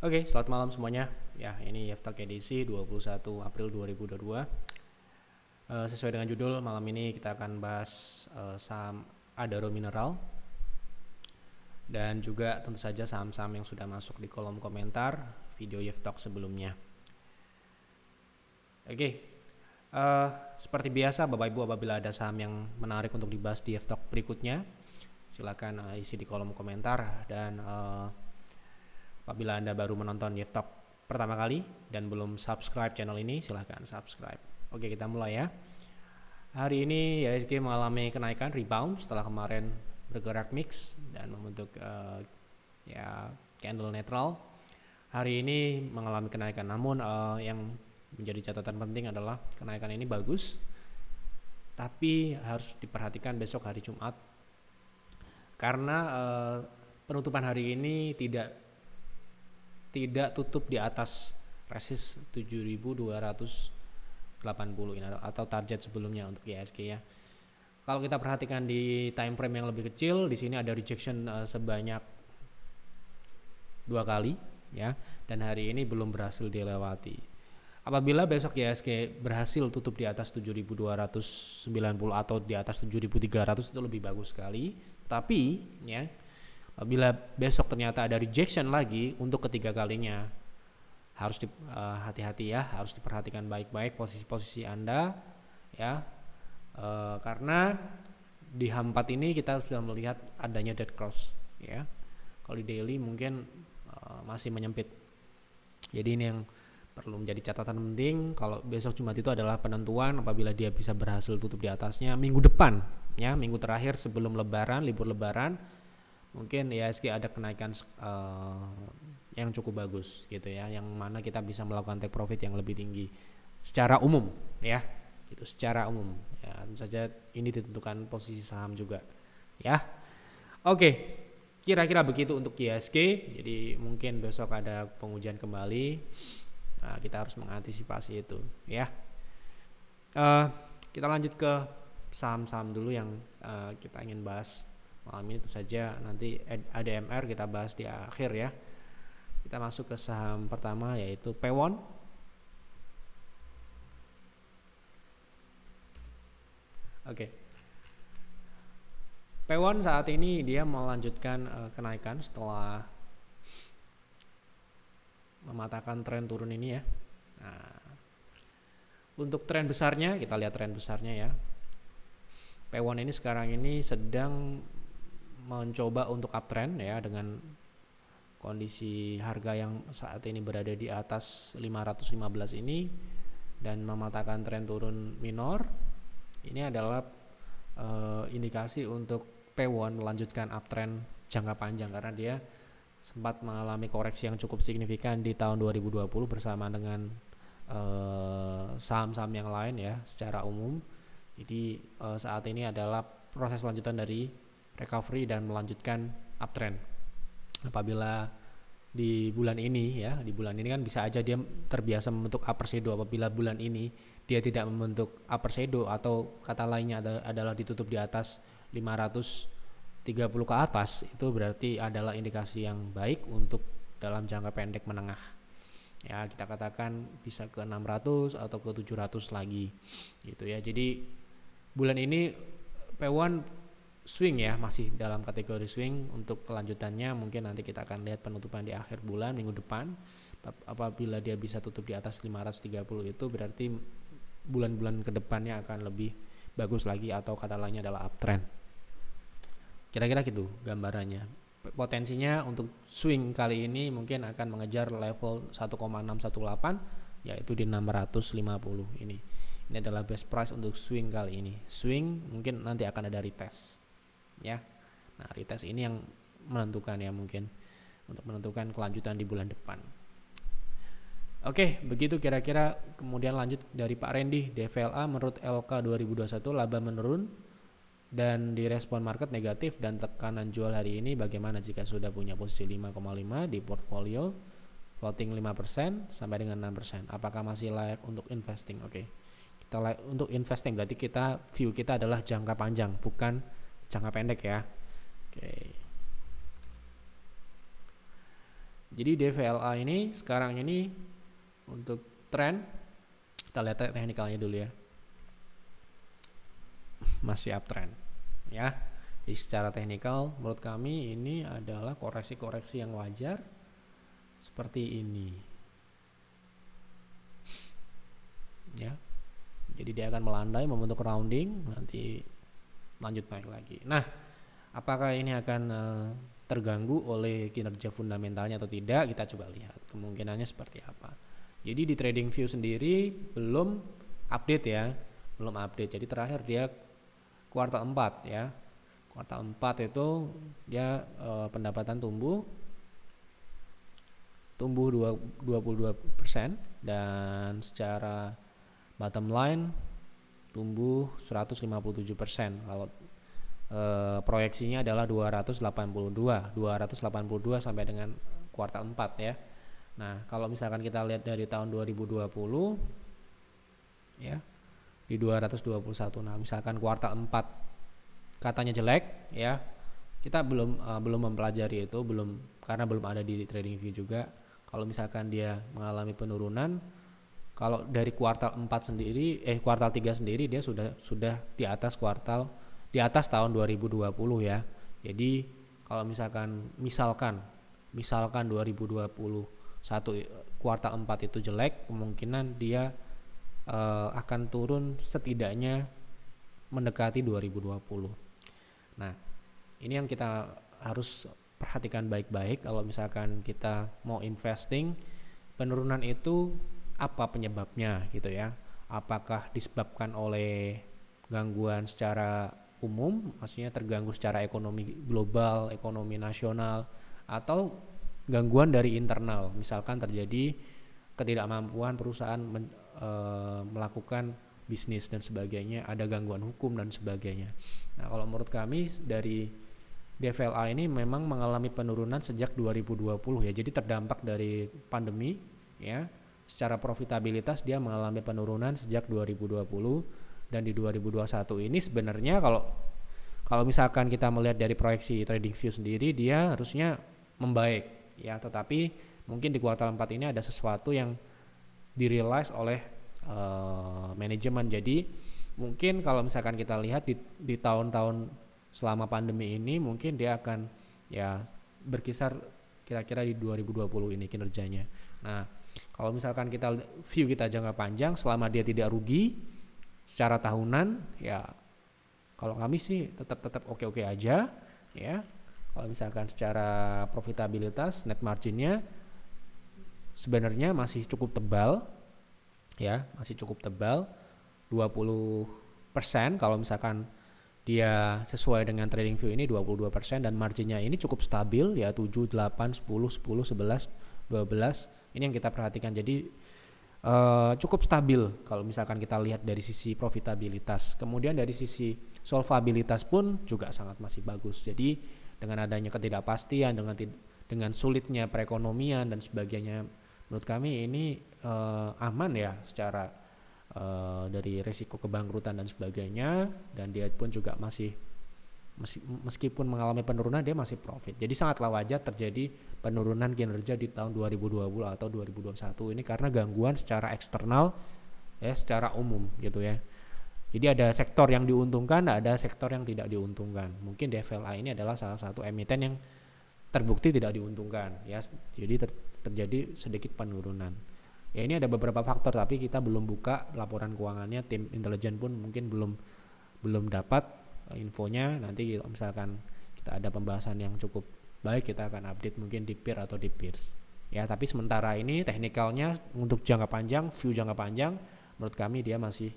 Oke, selamat malam semuanya. Ya, ini Yeftak edisi 21 April 2022. Sesuai dengan judul, malam ini kita akan bahas saham Adaro Mineral dan juga tentu saja saham-saham yang sudah masuk di kolom komentar video Yeftak sebelumnya. Oke, seperti biasa Bapak Ibu, apabila ada saham yang menarik untuk dibahas di Yeftak berikutnya, silakan isi di kolom komentar. Dan apabila Anda baru menonton Yeftak pertama kali dan belum subscribe channel ini, silahkan subscribe. Oke, kita mulai ya. Hari ini IHSG mengalami kenaikan rebound setelah kemarin bergerak mix dan membentuk candle netral. Hari ini mengalami kenaikan, namun yang menjadi catatan penting adalah kenaikan ini bagus, tapi harus diperhatikan besok hari Jumat karena penutupan hari ini tidak tutup di atas resist 7.280 ini atau target sebelumnya untuk IHSG ya. Kalau kita perhatikan di time frame yang lebih kecil, di sini ada rejection sebanyak 2 kali ya, dan hari ini belum berhasil dilewati. Apabila besok IHSG berhasil tutup di atas 7.290 atau di atas 7.300 itu lebih bagus sekali. Tapi ya, apabila besok ternyata ada rejection lagi untuk ketiga kalinya, harus hati-hati ya, harus diperhatikan baik-baik posisi-posisi Anda ya, karena di H4 ini kita sudah melihat adanya dead cross ya. Kalau di daily mungkin masih menyempit. Jadi ini yang perlu menjadi catatan penting. Kalau besok Jumat itu adalah penentuan apabila dia bisa berhasil tutup di atasnya minggu depan ya, minggu terakhir sebelum lebaran, libur lebaran, mungkin IHSG ada kenaikan yang cukup bagus gitu ya, yang mana kita bisa melakukan take profit yang lebih tinggi secara umum ya, gitu secara umum ya. Tentu saja ini ditentukan posisi saham juga ya. Oke, kira-kira begitu untuk IHSG. Jadi mungkin besok ada pengujian kembali, nah, kita harus mengantisipasi itu ya. Kita lanjut ke saham-saham dulu yang kita ingin bahas malam ini. Tentu saja nanti ADMR kita bahas di akhir ya. Kita masuk ke saham pertama, yaitu Pewon. Oke. Pewon saat ini dia melanjutkan kenaikan setelah mematahkan tren turun ini ya. Nah, untuk tren besarnya, kita lihat tren besarnya ya. Pewon ini sekarang ini sedang mencoba untuk uptrend ya, dengan kondisi harga yang saat ini berada di atas 515 ini dan mematahkan tren turun minor. Ini adalah indikasi untuk Pewon melanjutkan uptrend jangka panjang, karena dia sempat mengalami koreksi yang cukup signifikan di tahun 2020 bersama dengan saham-saham yang lain ya secara umum. Jadi saat ini adalah proses lanjutan dari recovery dan melanjutkan uptrend. Apabila di bulan ini ya, di bulan ini kan bisa aja dia terbiasa membentuk upper shadow. Apabila bulan ini dia tidak membentuk upper shadow atau kata lainnya adalah ditutup di atas 530 ke atas, itu berarti adalah indikasi yang baik untuk dalam jangka pendek menengah ya. Kita katakan bisa ke 600 atau ke 700 lagi gitu ya. Jadi bulan ini Pewon swing ya, masih dalam kategori swing. Untuk kelanjutannya mungkin nanti kita akan lihat penutupan di akhir bulan minggu depan. Apabila dia bisa tutup di atas 530, itu berarti bulan-bulan kedepannya akan lebih bagus lagi, atau kata lainnya adalah uptrend. Kira-kira gitu gambarannya. Potensinya untuk swing kali ini mungkin akan mengejar level 1,618, yaitu di 650 ini. Ini adalah best price untuk swing kali ini. Swing mungkin nanti akan ada retest ya. Nah, retest ini yang menentukan ya, mungkin untuk menentukan kelanjutan di bulan depan. Oke, begitu kira-kira. Kemudian lanjut dari Pak Randy, DVLA menurut LK 2021 laba menurun dan direspon market negatif, dan tekanan jual hari ini bagaimana jika sudah punya posisi 5,5 di portfolio floating 5% sampai dengan 6%, apakah masih layak untuk investing? Oke. Kita untuk investing berarti kita view kita adalah jangka panjang, bukan jangka pendek ya. Oke. Jadi DVLA ini sekarang ini untuk tren, kita lihat teknikalnya dulu ya, masih uptrend ya. Jadi secara teknikal menurut kami ini adalah koreksi-koreksi yang wajar seperti ini ya. Jadi dia akan melandai membentuk rounding, nanti lanjut naik lagi. Nah, apakah ini akan terganggu oleh kinerja fundamentalnya atau tidak? Kita coba lihat kemungkinannya seperti apa. Jadi di TradingView sendiri belum update ya, belum update. Jadi terakhir dia kuartal 4 ya. Kuartal 4 itu dia pendapatan tumbuh 22% dan secara bottom line tumbuh 157%. Kalau proyeksinya adalah 282 sampai dengan kuartal 4 ya. Nah, kalau misalkan kita lihat dari tahun 2020 ya, di 221. Nah, misalkan kuartal 4 katanya jelek ya. Kita belum mempelajari itu, karena belum ada di TradingView juga. Kalau misalkan dia mengalami penurunan, kalau dari kuartal 4 sendiri kuartal 3 sendiri dia sudah di atas tahun 2020 ya. Jadi kalau misalkan 2021 kuartal 4 itu jelek, kemungkinan dia akan turun setidaknya mendekati 2020. Nah, ini yang kita harus perhatikan baik-baik kalau misalkan kita mau investing. Penurunan itu apa penyebabnya gitu ya? Apakah disebabkan oleh gangguan secara umum, maksudnya terganggu secara ekonomi global, ekonomi nasional, atau gangguan dari internal, misalkan terjadi ketidakmampuan perusahaan melakukan bisnis dan sebagainya, ada gangguan hukum dan sebagainya. Nah, kalau menurut kami dari DVLA ini memang mengalami penurunan sejak 2020 ya, jadi terdampak dari pandemi ya. Secara profitabilitas dia mengalami penurunan sejak 2020, dan di 2021 ini sebenarnya kalau misalkan kita melihat dari proyeksi TradingView sendiri dia harusnya membaik ya, tetapi mungkin di kuartal 4 ini ada sesuatu yang direalize oleh manajemen. Jadi mungkin kalau misalkan kita lihat di tahun-tahun selama pandemi ini, mungkin dia akan ya berkisar kira-kira di 2020 ini kinerjanya. Nah, kalau misalkan kita jangka panjang, selama dia tidak rugi secara tahunan, ya kalau kami sih tetap oke-oke aja ya. Kalau misalkan secara profitabilitas, net marginnya sebenarnya masih cukup tebal ya, 20% kalau misalkan dia sesuai dengan TradingView ini 22%, dan marginnya ini cukup stabil ya, 7, 8, 10, 11, 12. Ini yang kita perhatikan. Jadi cukup stabil kalau misalkan kita lihat dari sisi profitabilitas. Kemudian dari sisi solvabilitas pun juga sangat masih bagus. Jadi dengan adanya ketidakpastian, dengan sulitnya perekonomian dan sebagainya, menurut kami ini aman ya secara dari resiko kebangkrutan dan sebagainya, dan dia pun juga meskipun mengalami penurunan dia masih profit. Jadi sangatlah wajar terjadi penurunan kinerja di tahun 2020 atau 2021 ini karena gangguan secara eksternal ya, secara umum gitu ya. Jadi ada sektor yang diuntungkan, ada sektor yang tidak diuntungkan. Mungkin DVLA ini adalah salah satu emiten yang terbukti tidak diuntungkan ya. Jadi terjadi sedikit penurunan. Ya, ini ada beberapa faktor, tapi kita belum buka laporan keuangannya, tim intelijen pun mungkin belum dapat infonya. Nanti kalau misalkan kita ada pembahasan yang cukup baik, kita akan update mungkin di peer atau di peers ya. Tapi sementara ini teknikalnya untuk jangka panjang, view jangka panjang, menurut kami dia masih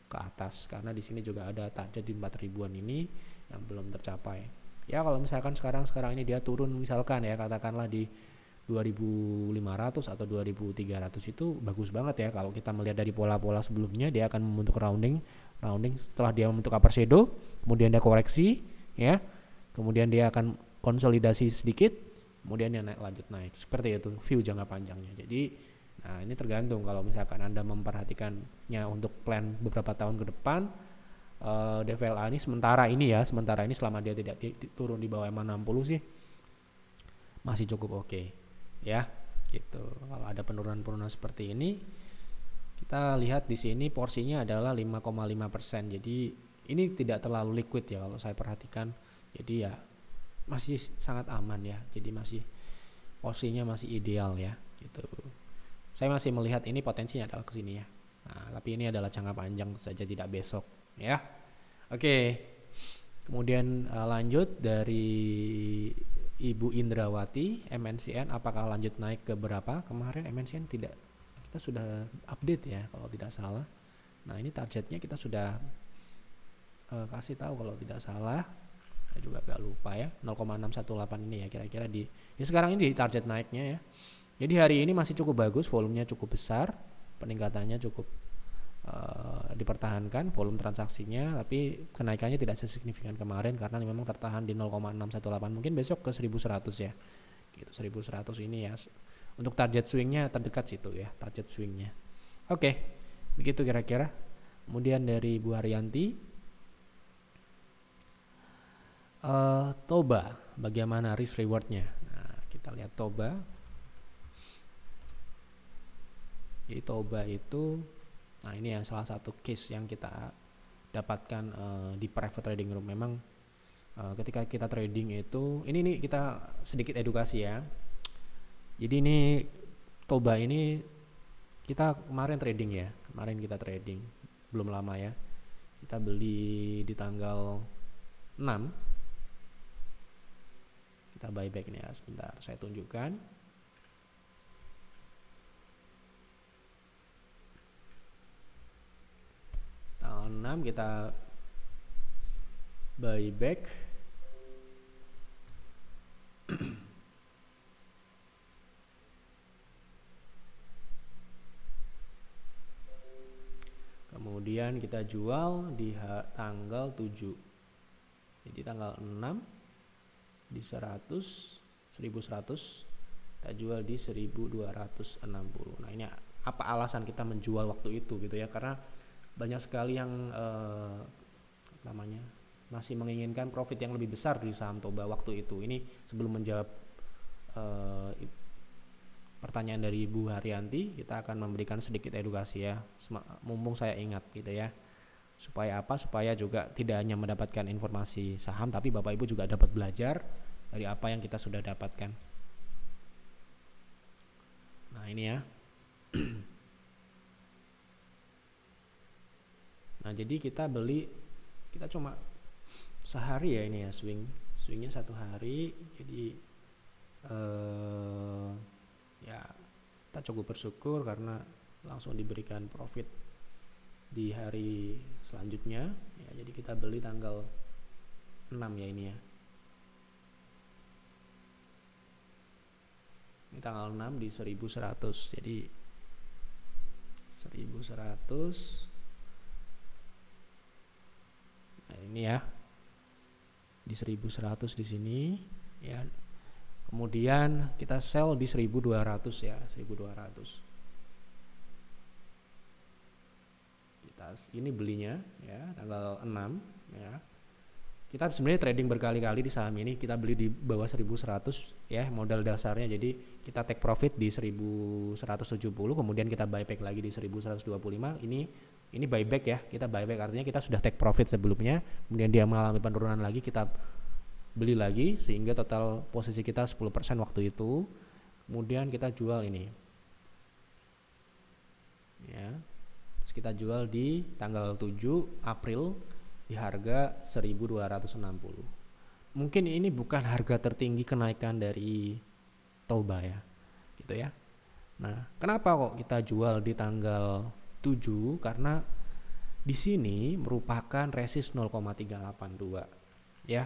ke atas, karena di sini juga ada target di 4.000-an ini yang belum tercapai ya. Kalau misalkan sekarang ini dia turun, misalkan ya katakanlah di 2.500 atau 2.300, itu bagus banget ya. Kalau kita melihat dari pola-pola sebelumnya, dia akan membentuk rounding. Setelah dia membentuk upper shadow, kemudian dia koreksi ya, kemudian dia akan konsolidasi sedikit, kemudian dia lanjut naik. Seperti itu view jangka panjangnya. Jadi nah, ini tergantung kalau misalkan Anda memperhatikannya untuk plan beberapa tahun ke depan. DVLA ini sementara ini selama dia tidak turun di bawah 60 sih masih cukup oke ya gitu. Kalau ada penurunan-penurunan seperti ini, kita lihat di sini porsinya adalah 5,5%. Jadi ini tidak terlalu liquid ya kalau saya perhatikan. Jadi ya masih sangat aman ya. Jadi masih porsinya masih ideal ya gitu. Saya masih melihat ini potensinya adalah ke sini ya. Nah, tapi ini adalah jangka panjang saja, tidak besok ya. Oke. Kemudian lanjut dari Ibu Indrawati, MNCN apakah lanjut naik ke berapa? Kemarin MNCN tidak, kita sudah update ya kalau tidak salah. Nah, ini targetnya kita sudah kasih tahu kalau tidak salah. Saya juga agak lupa ya, 0,618 ini ya kira-kira di ya sekarang ini di target naiknya ya. Jadi hari ini masih cukup bagus, volumenya cukup besar, peningkatannya cukup dipertahankan volume transaksinya, tapi kenaikannya tidak sesignifikan kemarin karena memang tertahan di 0,618. Mungkin besok ke 1100 ya. Gitu 1100 ini ya. Untuk target swingnya terdekat situ ya, target swingnya. Oke. Begitu kira-kira. Kemudian dari Bu Haryanti, Toba, bagaimana risk rewardnya? Nah, kita lihat Toba. Jadi Toba itu, nah ini yang salah satu case yang kita dapatkan di private trading room. Memang ketika kita trading itu, ini nih kita sedikit edukasi ya. Jadi ini Toba ini kita kemarin trading ya, kemarin kita trading belum lama ya. Kita beli di tanggal 6. Kita buyback nih ya, sebentar saya tunjukkan. Tanggal 6 kita buyback. Kemudian kita jual di tanggal 7. Jadi tanggal 6 di 1100 kita jual di 1260. Nah, ini apa alasan kita menjual waktu itu gitu ya, karena banyak sekali yang masih menginginkan profit yang lebih besar di saham Toba waktu itu. Ini sebelum menjawab pertanyaan dari Ibu Haryanti, kita akan memberikan sedikit edukasi ya, mumpung saya ingat gitu ya. Supaya apa? Supaya juga tidak hanya mendapatkan informasi saham, tapi Bapak Ibu juga dapat belajar dari apa yang kita sudah dapatkan. Nah, ini ya. Nah, jadi kita beli, kita cuma sehari ya ini ya, swingnya 1 hari. Jadi ya kita cukup bersyukur karena langsung diberikan profit di hari selanjutnya ya. Jadi kita beli tanggal 6 ya ini ya. Ini tanggal 6 di 1100. Jadi 1100. Nah, ini ya. Di 1100 di sini ya. Kemudian kita sell di 1200 ya, 1200. Ini belinya ya tanggal 6 ya. Kita sebenarnya trading berkali-kali di saham ini, kita beli di bawah 1100 ya, modal dasarnya. Jadi kita take profit di 1170, kemudian kita buyback lagi di 1125. Ini buyback ya, kita buyback artinya kita sudah take profit sebelumnya, kemudian dia mengalami penurunan lagi, kita beli lagi sehingga total posisi kita 10% waktu itu. Kemudian kita jual ini ya. Kita jual di tanggal 7 April di harga 1260. Mungkin ini bukan harga tertinggi kenaikan dari Toba ya. Gitu ya. Nah, kenapa kok kita jual di tanggal 7? Karena di sini merupakan resist 0,382 ya.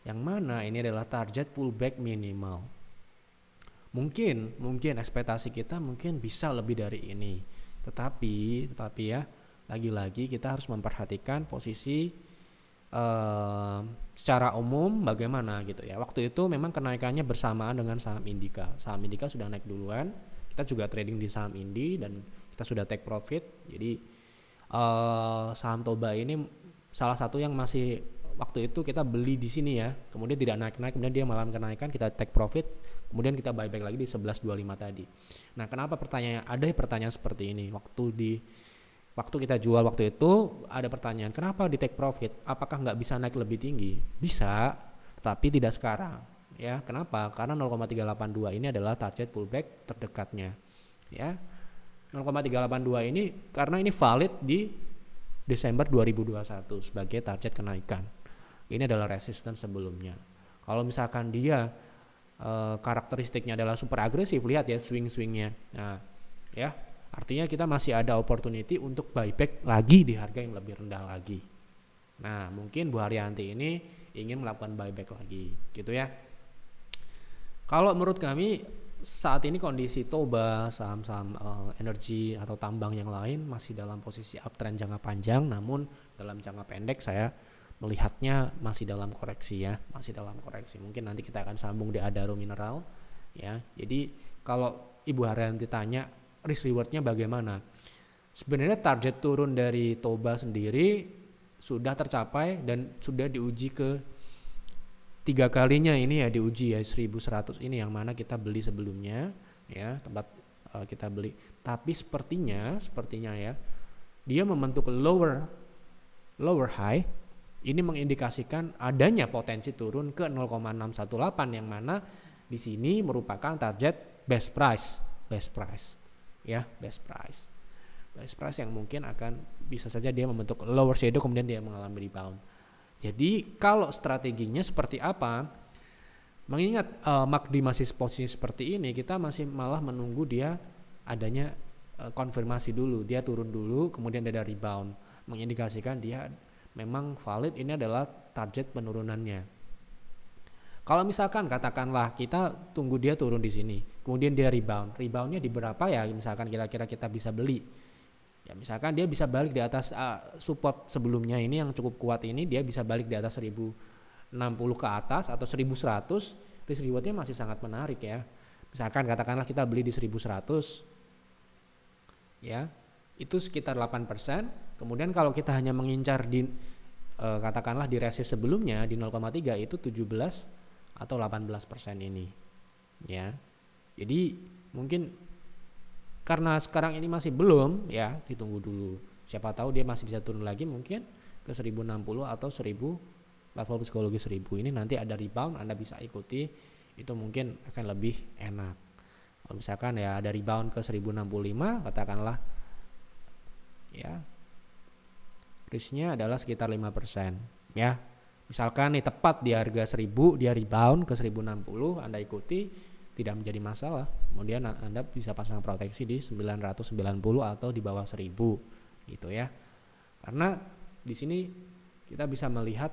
Yang mana ini adalah target pullback minimal. Mungkin ekspektasi kita mungkin bisa lebih dari ini. Tetapi ya, lagi-lagi kita harus memperhatikan posisi secara umum bagaimana gitu ya. Waktu itu memang kenaikannya bersamaan dengan saham Indika. Saham Indika sudah naik duluan. Kita juga trading di saham Indi dan kita sudah take profit. Jadi saham Toba ini salah satu yang masih waktu itu kita beli di sini ya, kemudian tidak naik-naik, kemudian dia malam kenaikan, kita take profit, kemudian kita buy back lagi di 11.25 tadi. Nah, kenapa ada pertanyaan seperti ini waktu kita jual waktu itu, ada pertanyaan kenapa di take profit, apakah nggak bisa naik lebih tinggi? Bisa, tetapi tidak sekarang ya. Kenapa? Karena 0,382 ini adalah target pullback terdekatnya ya. 0,382 ini karena ini valid di Desember 2021 sebagai target kenaikan. Ini adalah resistance sebelumnya. Kalau misalkan dia karakteristiknya adalah super agresif, lihat ya swing-swingnya. Nah ya, artinya kita masih ada opportunity untuk buyback lagi di harga yang lebih rendah lagi. Nah, mungkin Bu Haryanti ini ingin melakukan buyback lagi, gitu ya. Kalau menurut kami saat ini kondisi Toba, saham-saham energi atau tambang yang lain masih dalam posisi uptrend jangka panjang, namun dalam jangka pendek saya melihatnya masih dalam koreksi ya, masih dalam koreksi. Mungkin nanti kita akan sambung di Adaro Mineral ya. Jadi kalau Ibu Haryanti tanya risk rewardnya bagaimana? Sebenarnya target turun dari Toba sendiri sudah tercapai dan sudah diuji ke 3 kalinya ini ya, diuji ya 1100 ini yang mana kita beli sebelumnya ya, tempat kita beli. Tapi sepertinya ya dia membentuk lower high, ini mengindikasikan adanya potensi turun ke 0,618 yang mana di sini merupakan target best price ya, best price yang mungkin akan bisa saja dia membentuk lower shadow kemudian dia mengalami rebound. Jadi kalau strateginya seperti apa, mengingat MACD masih posisi seperti ini, kita masih malah menunggu dia adanya konfirmasi dulu, dia turun dulu kemudian ada rebound, mengindikasikan dia memang valid, ini adalah target penurunannya. Kalau misalkan katakanlah kita tunggu dia turun di sini, kemudian dia reboundnya di berapa ya, misalkan kira-kira kita bisa beli. Ya misalkan dia bisa balik di atas support sebelumnya ini yang cukup kuat ini, dia bisa balik di atas 1060 ke atas atau 1100, risk rewardnya masih sangat menarik ya. Misalkan katakanlah kita beli di 1100 ya, itu sekitar 8%. Kemudian kalau kita hanya mengincar di katakanlah di resist sebelumnya di 0,3 itu 17 atau 18% ini ya. Jadi mungkin karena sekarang ini masih belum ya, ditunggu dulu. Siapa tahu dia masih bisa turun lagi mungkin ke 1060 atau 1000, level psikologi 1000 ini nanti ada rebound, Anda bisa ikuti, itu mungkin akan lebih enak. Kalau misalkan ya ada rebound ke 1065 katakanlah ya, risknya adalah sekitar 5% ya. Misalkan nih tepat di harga 1000 dia rebound ke 1060, Anda ikuti, tidak menjadi masalah. Kemudian Anda bisa pasang proteksi di 990 atau di bawah 1000 gitu ya. Karena di sini kita bisa melihat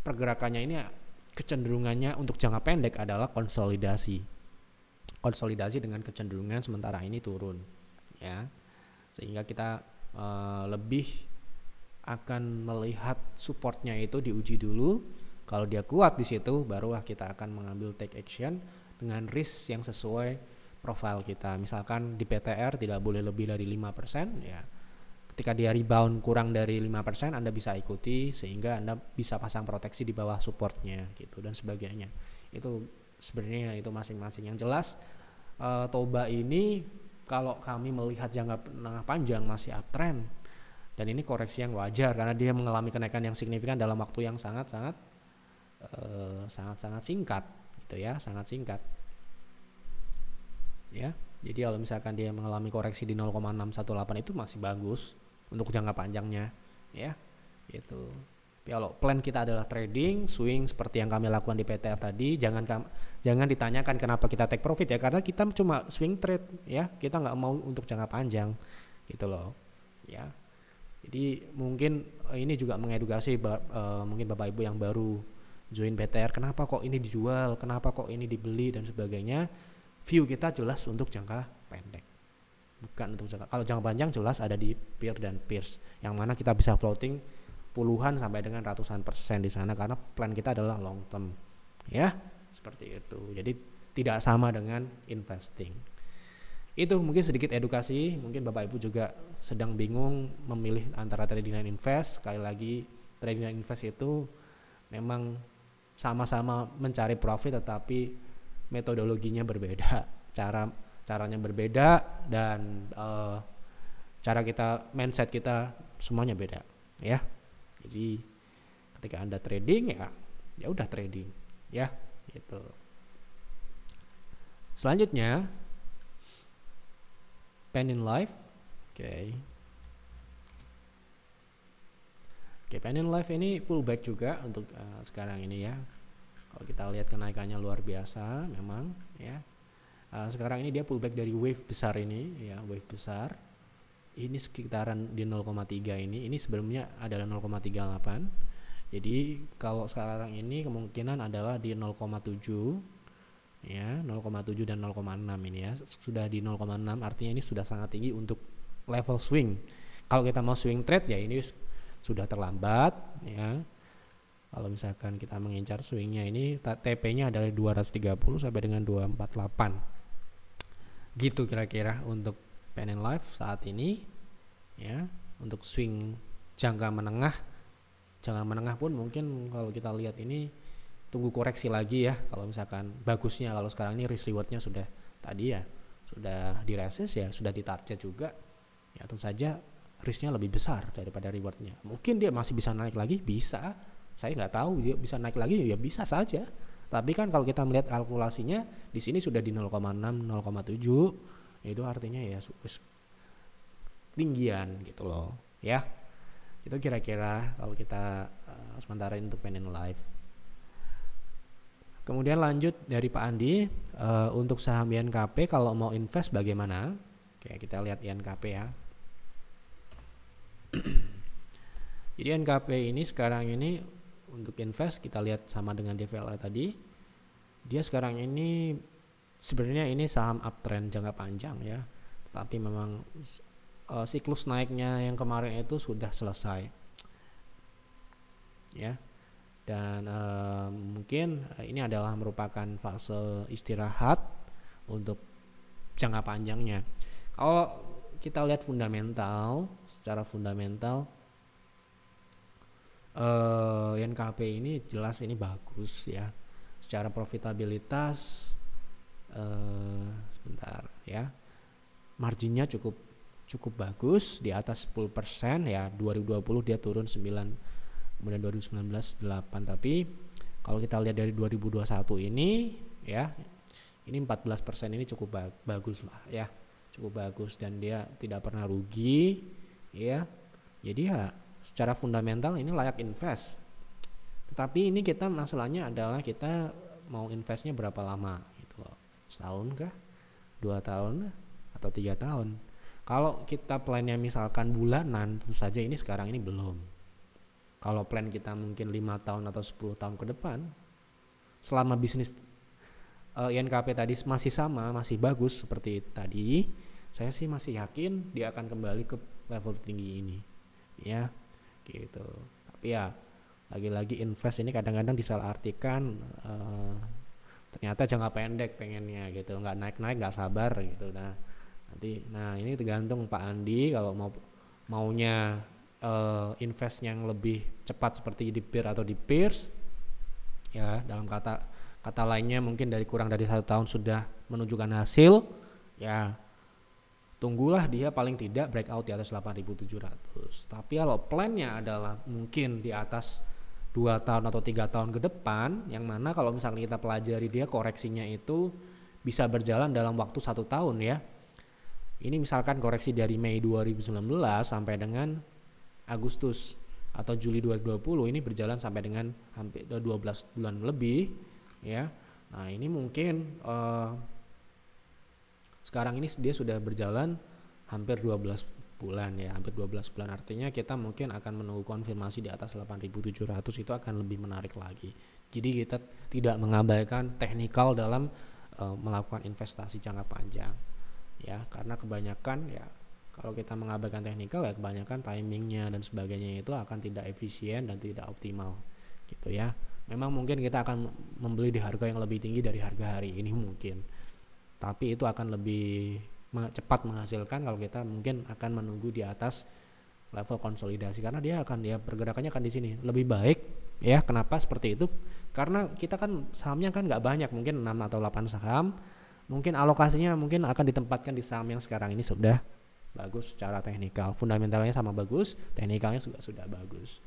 pergerakannya ini kecenderungannya untuk jangka pendek adalah konsolidasi dengan kecenderungan sementara ini turun ya. Sehingga kita lebih akan melihat supportnya itu diuji dulu. Kalau dia kuat di situ, barulah kita akan mengambil take action dengan risk yang sesuai profil kita. Misalkan di PTR tidak boleh lebih dari 5% ya. Ketika dia rebound kurang dari 5%, Anda bisa ikuti sehingga Anda bisa pasang proteksi di bawah supportnya gitu dan sebagainya. Itu sebenarnya itu masing-masing. Yang jelas Toba ini kalau kami melihat jangka panjang masih uptrend. Dan ini koreksi yang wajar karena dia mengalami kenaikan yang signifikan dalam waktu yang sangat singkat gitu ya, sangat singkat. Ya. Jadi kalau misalkan dia mengalami koreksi di 0,618 itu masih bagus untuk jangka panjangnya ya. Gitu. Kalau plan kita adalah trading, swing seperti yang kami lakukan di PTR tadi, jangan ditanyakan kenapa kita take profit ya, karena kita cuma swing trade ya, kita nggak mau untuk jangka panjang gitu loh ya. Jadi mungkin ini juga mengedukasi mungkin Bapak Ibu yang baru join BTR, kenapa kok ini dijual, kenapa kok ini dibeli dan sebagainya. View kita jelas untuk jangka pendek, bukan untuk jangka. Kalau jangka panjang jelas ada di peer dan peers, yang mana kita bisa floating puluhan sampai dengan ratusan persen di sana karena plan kita adalah long term, ya seperti itu. Jadi tidak sama dengan investing. Itu mungkin sedikit edukasi, mungkin Bapak Ibu juga sedang bingung memilih antara trading dan invest. Sekali lagi trading dan invest itu memang sama-sama mencari profit tetapi metodologinya berbeda, caranya berbeda, dan cara kita, mindset kita semuanya beda ya. Jadi ketika Anda trading ya udah trading ya gitu. Selanjutnya Penny-Life. Oke, Penny-Life ini pullback juga untuk sekarang ini ya. Kalau kita lihat kenaikannya luar biasa memang ya. Sekarang ini dia pullback dari wave besar ini ya, wave besar. Ini sekitaran di 0,3 ini. Ini sebelumnya adalah 0,38. Jadi kalau sekarang ini kemungkinan adalah di 0,7 ya, 0,7 dan 0,6 ini ya. Sudah di 0,6 artinya ini sudah sangat tinggi untuk level swing. Kalau kita mau swing trade ya ini sudah terlambat ya. Kalau misalkan kita mengincar swingnya ini TP-nya adalah 230 sampai dengan 248. Gitu kira-kira untuk Penny-Life saat ini ya. Untuk swing jangka menengah pun mungkin kalau kita lihat ini tunggu koreksi lagi ya. Kalau misalkan bagusnya, kalau sekarang ini risk rewardnya sudah tadi ya, sudah di reses ya, sudah di target juga ya, tentu saja risknya lebih besar daripada rewardnya. Mungkin dia masih bisa naik lagi, bisa, saya nggak tahu dia bisa naik lagi ya, bisa saja. Tapi kan kalau kita melihat kalkulasinya di sini sudah di 0,6 0,7, itu artinya ya tinggian gitu loh ya. Itu kira-kira kalau kita sementara ini untuk Penny-Life. Kemudian lanjut dari Pak Andi, untuk saham INKP kalau mau invest bagaimana? Oke, kita lihat INKP ya. Jadi INKP ini sekarang ini untuk invest kita lihat sama dengan DVLA tadi. Dia sekarang ini sebenarnya ini saham uptrend jangka panjang ya. Tetapi memang siklus naiknya yang kemarin itu sudah selesai. Ya. Dan mungkin ini adalah merupakan fase istirahat untuk jangka panjangnya. Kalau kita lihat fundamental, secara fundamental INKP ini jelas ini bagus ya. Secara profitabilitas sebentar ya, marginnya cukup bagus di atas 10% ya. 2020 dia turun 9, kemudian 2019 8, tapi kalau kita lihat dari 2021 ini ya, ini 14% ini cukup bagus lah ya, cukup bagus, dan dia tidak pernah rugi ya. Jadi ya secara fundamental ini layak invest. Tetapi ini kita masalahnya adalah kita mau investnya berapa lama gitu loh. Setahun kah? 2 tahun atau 3 tahun? Kalau kita plannya misalkan bulanan, tentu saja ini sekarang ini belum. Kalau plan kita mungkin 5 tahun atau 10 tahun ke depan, selama bisnis INKP tadi masih sama, masih bagus seperti tadi, saya sih masih yakin dia akan kembali ke level tinggi ini ya gitu. Tapi ya lagi-lagi invest ini kadang-kadang disalahartikan, ternyata jangka pendek pengennya gitu, nggak naik-naik, nggak sabar gitu. Nah ini tergantung Pak Andi kalau maunya invest yang lebih cepat seperti di PIR atau di PIRS ya, dalam kata lainnya mungkin kurang dari 1 tahun sudah menunjukkan hasil ya, tunggulah dia paling tidak breakout di atas 8.700. Tapi kalau plannya adalah mungkin di atas 2 tahun atau 3 tahun ke depan, yang mana kalau misalnya kita pelajari dia koreksinya itu bisa berjalan dalam waktu 1 tahun ya. Ini misalkan koreksi dari Mei 2019 sampai dengan Agustus atau Juli 2020, ini berjalan sampai dengan hampir 12 bulan lebih ya. Nah ini mungkin sekarang ini dia sudah berjalan hampir 12 bulan ya, hampir 12 bulan, artinya kita mungkin akan menunggu konfirmasi di atas 8.700, itu akan lebih menarik lagi. Jadi kita tidak mengabaikan teknikal dalam melakukan investasi jangka panjang ya, karena kebanyakan ya kalau kita mengabaikan teknikal ya kebanyakan timingnya dan sebagainya itu akan tidak efisien dan tidak optimal gitu ya. Memang mungkin kita akan membeli di harga yang lebih tinggi dari harga hari ini mungkin, tapi itu akan lebih cepat menghasilkan kalau kita mungkin akan menunggu di atas level konsolidasi, karena dia pergerakannya akan di sini. Lebih baik Ya, kenapa seperti itu? Karena kita kan sahamnya kan nggak banyak, mungkin 6 atau 8 saham. Mungkin alokasinya mungkin akan ditempatkan di saham yang sekarang ini sudah bagus secara teknikal. Fundamentalnya sama bagus, teknikalnya juga sudah bagus.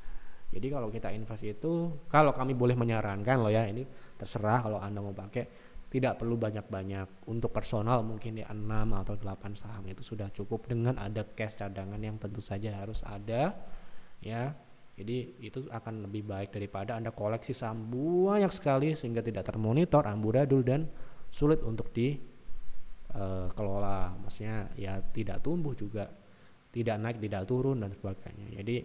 Jadi kalau kita invest itu, kalau kami boleh menyarankan loh ya, ini terserah kalau Anda mau pakai, tidak perlu banyak-banyak. Untuk personal mungkin di 6 atau 8 saham itu sudah cukup, dengan ada cash cadangan yang tentu saja harus ada ya. Jadi itu akan lebih baik daripada Anda koleksi saham banyak sekali sehingga tidak termonitor, amburadul, dan sulit untuk dikelola. Maksudnya ya tidak tumbuh juga, tidak naik, tidak turun dan sebagainya. Jadi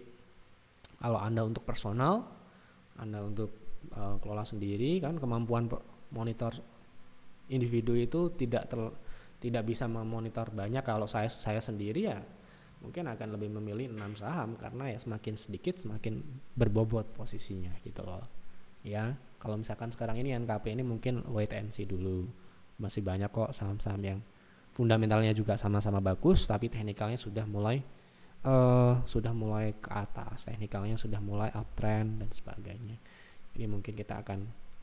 kalau Anda untuk personal, Anda untuk kelola sendiri kan, kemampuan monitor individu itu tidak bisa memonitor banyak. Kalau saya sendiri ya mungkin akan lebih memilih 6 saham, karena ya semakin sedikit semakin berbobot posisinya gitu loh. Ya, kalau misalkan sekarang ini NKP ini mungkin wait and see dulu. Masih banyak kok saham-saham yang fundamentalnya juga sama-sama bagus tapi teknikalnya sudah mulai ke atas, teknikalnya sudah mulai uptrend dan sebagainya. Jadi mungkin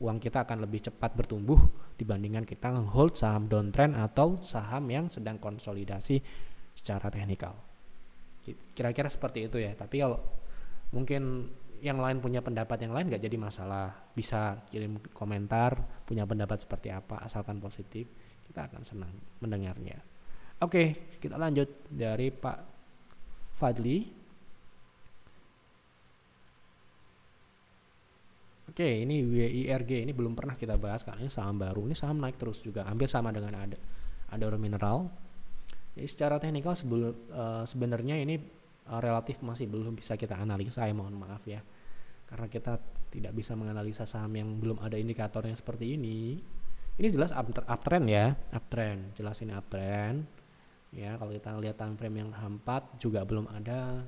uang kita akan lebih cepat bertumbuh dibandingkan kita hold saham downtrend atau saham yang sedang konsolidasi secara teknikal. Kira-kira seperti itu ya. Tapi kalau mungkin yang lain punya pendapat yang lain gak jadi masalah, bisa kirim komentar punya pendapat seperti apa, asalkan positif, kita akan senang mendengarnya. Oke, kita lanjut dari Pak Fadli. Oke, ini WIRG ini belum pernah kita bahas karena ini saham baru. Ini saham naik terus juga, hampir sama dengan Adaro Mineral. Jadi secara teknikal sebenarnya ini relatif masih belum bisa kita analisa, saya mohon maaf ya, karena kita tidak bisa menganalisa saham yang belum ada indikatornya seperti ini. Ini jelas uptrend ya, uptrend, jelas ini uptrend ya. Kalau kita lihat time frame yang H4 juga belum ada.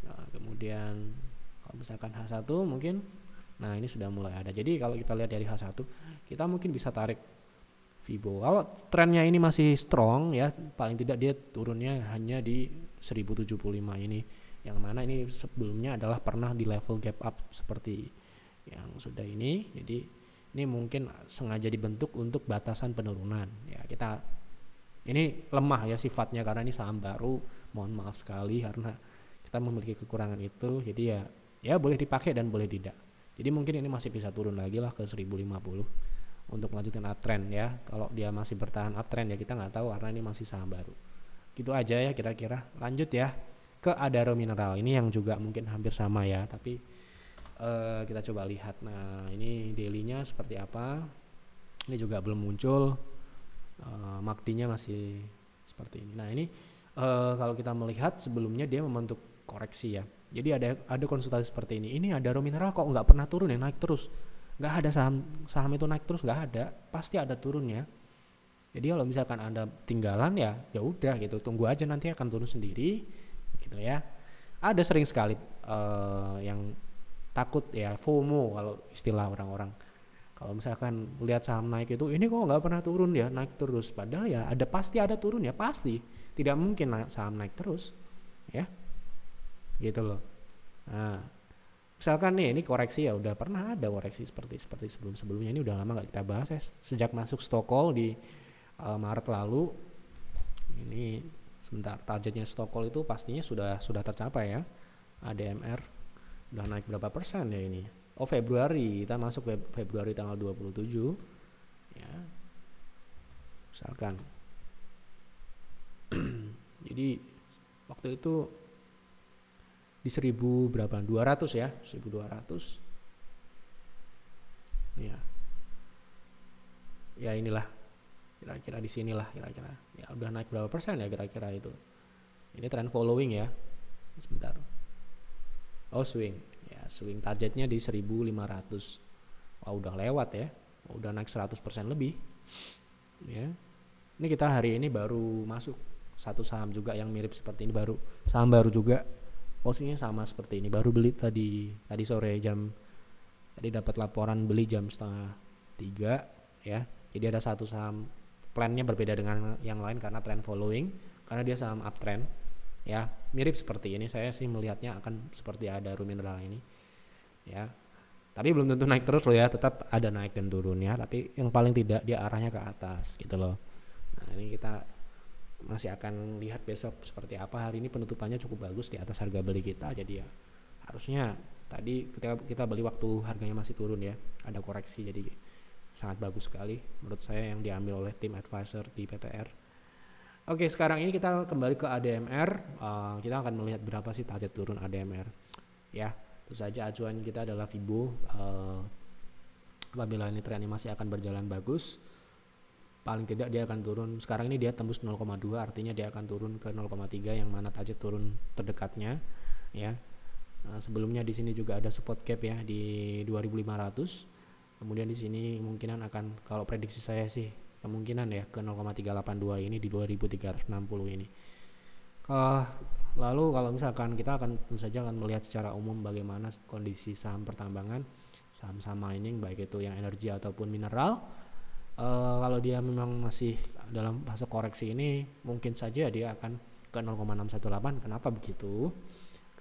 Nah, kemudian kalau misalkan H1 mungkin, nah ini sudah mulai ada. Jadi kalau kita lihat dari H1 kita mungkin bisa tarik Fibo. Kalau trennya ini masih strong ya, paling tidak dia turunnya hanya di 1075 ini, yang mana ini sebelumnya adalah pernah di level gap up seperti yang sudah ini. Jadi ini mungkin sengaja dibentuk untuk batasan penurunan ya. Kita ini lemah ya sifatnya karena ini saham baru, mohon maaf sekali karena kita memiliki kekurangan itu. Jadi ya boleh dipakai dan boleh tidak. Jadi mungkin ini masih bisa turun lagi lah ke 1050 untuk melanjutkan uptrend ya. Kalau dia masih bertahan uptrend ya kita nggak tahu karena ini masih saham baru. Gitu aja ya kira-kira. Lanjut ya ke Adaro Mineral, ini yang juga mungkin hampir sama ya, tapi kita coba lihat. Nah ini daily-nya seperti apa, ini juga belum muncul. MACD-nya masih seperti ini. Nah ini kalau kita melihat sebelumnya dia membentuk koreksi ya. Jadi ada konsultasi seperti ini. Ini Adaro Mineral kok nggak pernah turun ya, naik terus. Nggak ada saham itu naik terus, nggak ada, pasti ada turunnya. Jadi kalau misalkan Anda tinggalan ya udah gitu, tunggu aja nanti akan turun sendiri gitu ya. Ada sering sekali yang takut ya, FOMO kalau istilah orang-orang. Kalau misalkan lihat saham naik itu, ini kok nggak pernah turun ya, naik terus. Padahal ya pasti ada turun ya, pasti. Tidak mungkin saham naik terus ya, gitu loh. Nah misalkan nih ini koreksi ya, udah pernah ada koreksi seperti sebelumnya, ini udah lama nggak kita bahas ya, sejak masuk stock call di Maret lalu. Ini sebentar, targetnya stock call itu pastinya sudah tercapai ya. ADMR udah naik berapa persen ya ini? Oh Februari, kita masuk Februari tanggal 27 ya. Misalkan jadi waktu itu di 1000 berapa? 200 ya, 1200. Ya. Ya inilah. Kira-kira di sinilah kira-kira. Ya udah naik berapa persen ya kira-kira itu. Ini trend following ya. Sebentar. Oh swing. Ya, swing targetnya di 1500. Wah, udah lewat ya. Udah naik 100% lebih. Ya. Ini kita hari ini baru masuk satu saham juga yang mirip seperti ini, saham baru juga. Posisinya sama seperti ini, baru beli tadi sore tadi dapat laporan beli jam 2:30 ya. Jadi ada satu saham, plannya berbeda dengan yang lain karena trend following, karena dia saham uptrend ya, mirip seperti ini. Saya sih melihatnya akan seperti Adaro Mineral ini ya. Tapi belum tentu naik terus loh ya, tetap ada naik dan turunnya, tapi yang paling tidak dia arahnya ke atas gitu loh. Nah, ini kita masih akan lihat besok seperti apa. Hari ini penutupannya cukup bagus di atas harga beli kita, jadi ya harusnya tadi ketika kita beli waktu harganya masih turun ya, ada koreksi, jadi sangat bagus sekali menurut saya yang diambil oleh tim advisor di PTR. Oke, sekarang ini kita kembali ke ADMR. Kita akan melihat berapa sih target turun ADMR ya. Tentu saja acuan kita adalah Fibo. Apabila ini tren masih akan berjalan bagus, paling tidak dia akan turun. Sekarang ini dia tembus 0,2, artinya dia akan turun ke 0,3 yang mana target turun terdekatnya ya. Sebelumnya di sini juga ada support gap ya di 2500. Kemudian di sini kemungkinan akan, kalau prediksi saya sih kemungkinan ya ke 0,382 ini di 2360 ini. Lalu kalau misalkan kita akan tentu saja akan melihat secara umum bagaimana kondisi saham pertambangan, saham-saham mining baik itu yang energi ataupun mineral. Kalau dia memang masih dalam fase koreksi ini, mungkin saja dia akan ke 0,618. Kenapa begitu?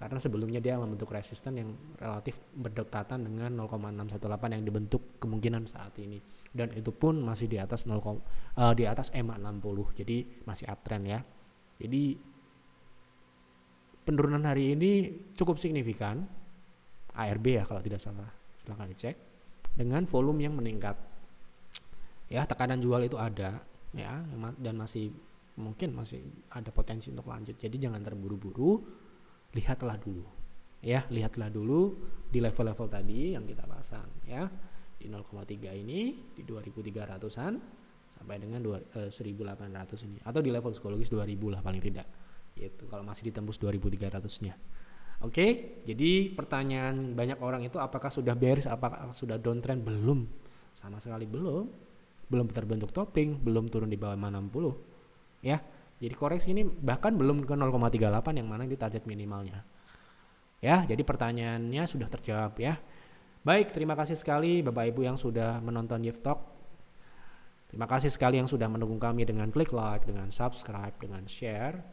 Karena sebelumnya dia membentuk resisten yang relatif berdekatan dengan 0,618 yang dibentuk kemungkinan saat ini, dan itu pun masih di atas di atas EMA 60, jadi masih uptrend ya. Jadi penurunan hari ini cukup signifikan, ARB ya kalau tidak salah, silahkan dicek, dengan volume yang meningkat ya. Tekanan jual itu ada ya, dan masih mungkin masih ada potensi untuk lanjut, jadi jangan terburu-buru. Lihatlah dulu di level-level tadi yang kita pasang ya, di 0,3 ini di 2300-an sampai dengan 1800 ini, atau di level psikologis 2000 lah paling tidak, yaitu kalau masih ditembus 2300-nya. Oke, jadi pertanyaan banyak orang itu apakah sudah bearish, apakah sudah downtrend? Belum, sama sekali belum terbentuk topping, belum turun di bawah 60 ya. Jadi koreksi ini bahkan belum ke 0,38 yang mana di target minimalnya. Ya, jadi pertanyaannya sudah terjawab ya. Baik, terima kasih sekali Bapak Ibu yang sudah menonton Yift Talk. Terima kasih sekali yang sudah mendukung kami dengan klik like, dengan subscribe, dengan share.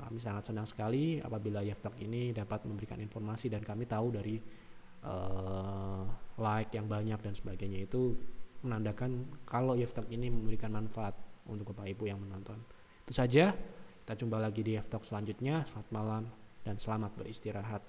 Kami sangat senang sekali apabila Yift Talk ini dapat memberikan informasi, dan kami tahu dari like yang banyak dan sebagainya itu menandakan kalau Yift Talk ini memberikan manfaat untuk Bapak Ibu yang menonton. Itu saja, kita jumpa lagi di Yift Talk selanjutnya. Selamat malam dan selamat beristirahat.